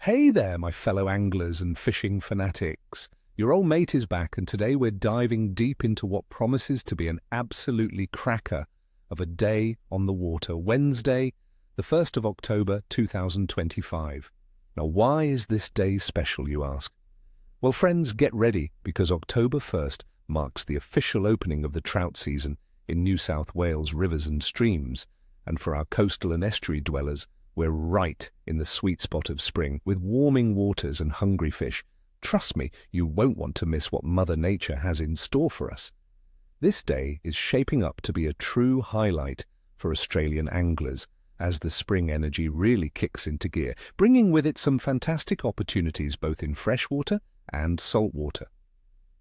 Hey there, my fellow anglers and fishing fanatics. Your old mate is back, and today we're diving deep into what promises to be an absolutely cracker of a day on the water, Wednesday, the 1st of October 2025. Now, why is this day special, you ask? Well, friends, get ready, because October 1st marks the official opening of the trout season in New South Wales rivers and streams, and for our coastal and estuary dwellers, we're right in the sweet spot of spring, with warming waters and hungry fish. Trust me, you won't want to miss what Mother Nature has in store for us. This day is shaping up to be a true highlight for Australian anglers, as the spring energy really kicks into gear, bringing with it some fantastic opportunities both in freshwater and saltwater.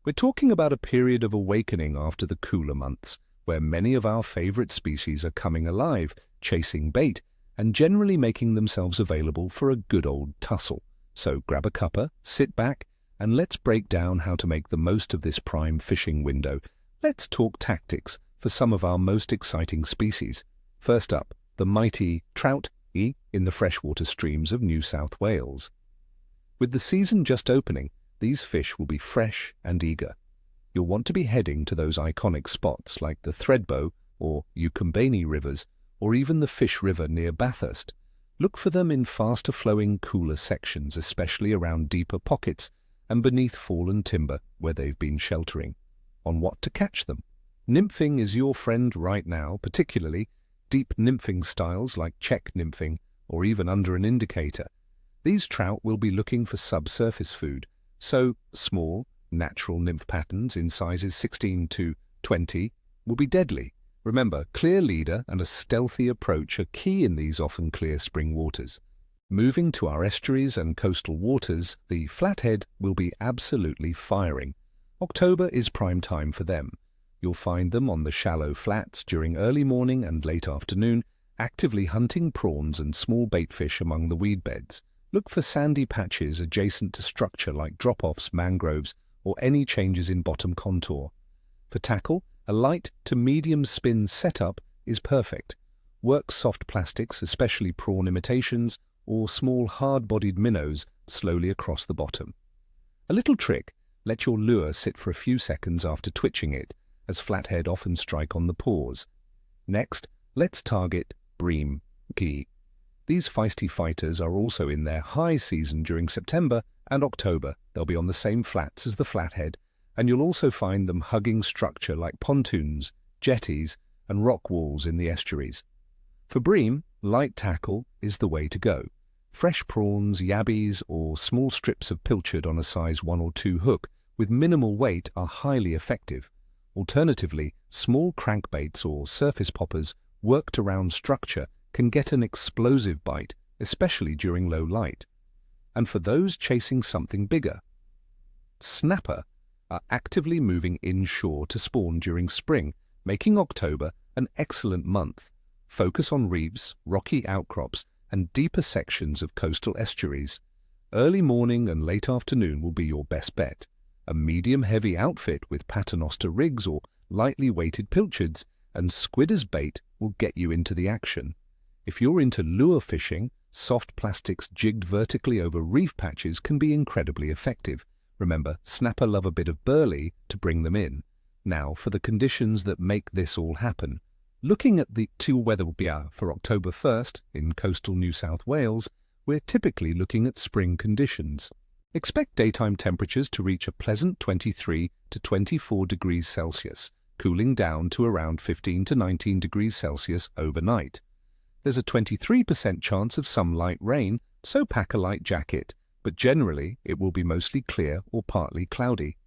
We're talking about a period of awakening after the cooler months, where many of our favourite species are coming alive, chasing bait, and generally making themselves available for a good old tussle. So grab a cuppa, sit back, and let's break down how to make the most of this prime fishing window. Let's talk tactics for some of our most exciting species. First up, the mighty trout in the freshwater streams of New South Wales. With the season just opening, these fish will be fresh and eager. You'll want to be heading to those iconic spots like the Thredbo or Eucumbene rivers, or even the Fish River near Bathurst. Look for them in faster-flowing, cooler sections, especially around deeper pockets and beneath fallen timber where they've been sheltering. On what to catch them? Nymphing is your friend right now, particularly deep nymphing styles like check nymphing or even under an indicator. These trout will be looking for subsurface food, so small, natural nymph patterns in sizes 16 to 20 will be deadly. Remember, clear leader and a stealthy approach are key in these often clear spring waters. Moving to our estuaries and coastal waters, the flathead will be absolutely firing. October is prime time for them. You'll find them on the shallow flats during early morning and late afternoon, actively hunting prawns and small baitfish among the weed beds. Look for sandy patches adjacent to structure like drop-offs, mangroves, or any changes in bottom contour. For tackle, a light to medium spin setup is perfect. Work soft plastics, especially prawn imitations, or small hard-bodied minnows slowly across the bottom. A little trick, let your lure sit for a few seconds after twitching it, as flathead often strike on the paws. Next, let's target bream. These feisty fighters are also in their high season during September and October. They'll be on the same flats as the flathead, and you'll also find them hugging structure like pontoons, jetties, and rock walls in the estuaries. For bream, light tackle is the way to go. Fresh prawns, yabbies, or small strips of pilchard on a size 1 or 2 hook with minimal weight are highly effective. Alternatively, small crankbaits or surface poppers worked around structure can get an explosive bite, especially during low light. And for those chasing something bigger, snapper are actively moving inshore to spawn during spring, making October an excellent month. Focus on reefs, rocky outcrops, and deeper sections of coastal estuaries. Early morning and late afternoon will be your best bet. A medium-heavy outfit with paternoster rigs or lightly weighted pilchards and squid as bait will get you into the action. If you're into lure fishing, soft plastics jigged vertically over reef patches can be incredibly effective. Remember, snapper love a bit of burley to bring them in. Now, for the conditions that make this all happen. Looking at the two weather for October 1st in coastal New South Wales, we're typically looking at spring conditions. Expect daytime temperatures to reach a pleasant 23 to 24 degrees Celsius, cooling down to around 15 to 19 degrees Celsius overnight. There's a 23% chance of some light rain, so pack a light jacket, but generally it will be mostly clear or partly cloudy.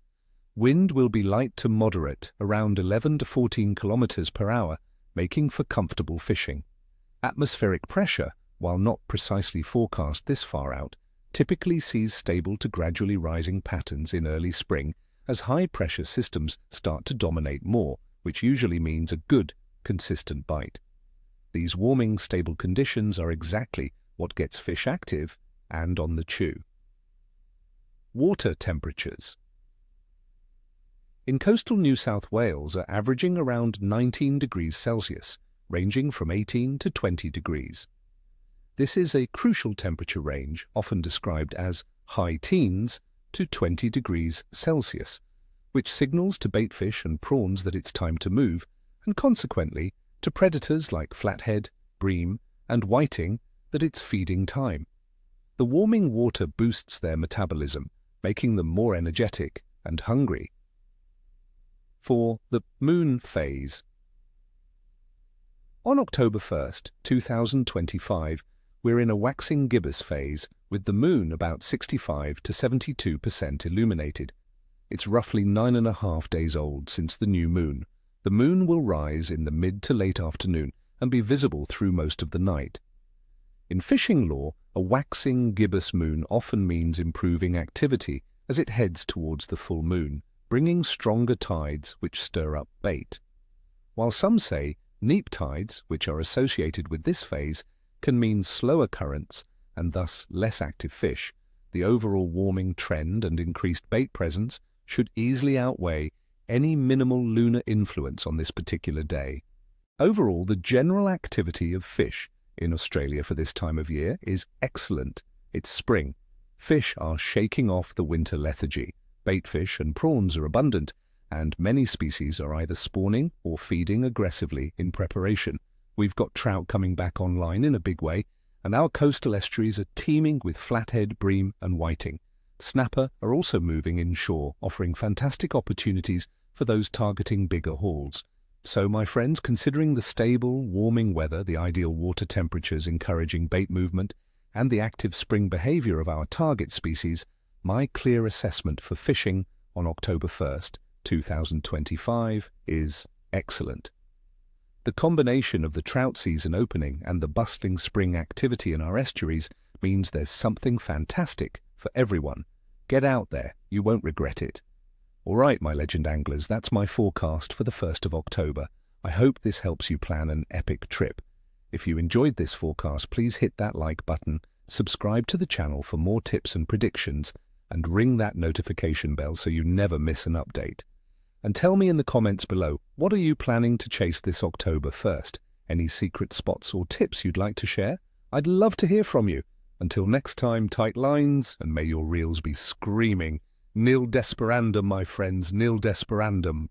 Wind will be light to moderate, around 11 to 14 kilometers per hour, making for comfortable fishing. Atmospheric pressure, while not precisely forecast this far out, typically sees stable to gradually rising patterns in early spring as high-pressure systems start to dominate more, which usually means a good, consistent bite. These warming, stable conditions are exactly what gets fish active and on the chew. Water temperatures. In coastal New South Wales are averaging around 19 degrees Celsius, ranging from 18 to 20 degrees. This is a crucial temperature range, often described as high teens to 20 degrees Celsius, which signals to baitfish and prawns that it's time to move, and consequently to predators like flathead, bream, and whiting that it's feeding time. The warming water boosts their metabolism, making them more energetic and hungry. For the moon phase. On October 1st, 2025, we're in a waxing gibbous phase with the moon about 65 to 72% illuminated. It's roughly 9.5 days old since the new moon. The moon will rise in the mid to late afternoon and be visible through most of the night. In fishing lore, a waxing gibbous moon often means improving activity as it heads towards the full moon, bringing stronger tides which stir up bait. While some say neap tides, which are associated with this phase, can mean slower currents and thus less active fish, the overall warming trend and increased bait presence should easily outweigh any minimal lunar influence on this particular day. Overall, the general activity of fish in Australia for this time of year is excellent. It's spring. Fish are shaking off the winter lethargy. Baitfish and prawns are abundant, and many species are either spawning or feeding aggressively in preparation. We've got trout coming back online in a big way, and our coastal estuaries are teeming with flathead, bream, and whiting. Snapper are also moving inshore, offering fantastic opportunities for those targeting bigger hauls. So, my friends, considering the stable, warming weather, the ideal water temperatures encouraging bait movement, and the active spring behavior of our target species, my clear assessment for fishing on October 1st, 2025 is excellent. The combination of the trout season opening and the bustling spring activity in our estuaries means there's something fantastic for everyone. Get out there, you won't regret it. All right, my legend anglers, that's my forecast for the 1st of October. I hope this helps you plan an epic trip. If you enjoyed this forecast, please hit that like button, subscribe to the channel for more tips and predictions, and ring that notification bell so you never miss an update. And tell me in the comments below, what are you planning to chase this October 1st? Any secret spots or tips you'd like to share? I'd love to hear from you. Until next time, tight lines, and may your reels be screaming. Nil desperandum, my friends, nil desperandum.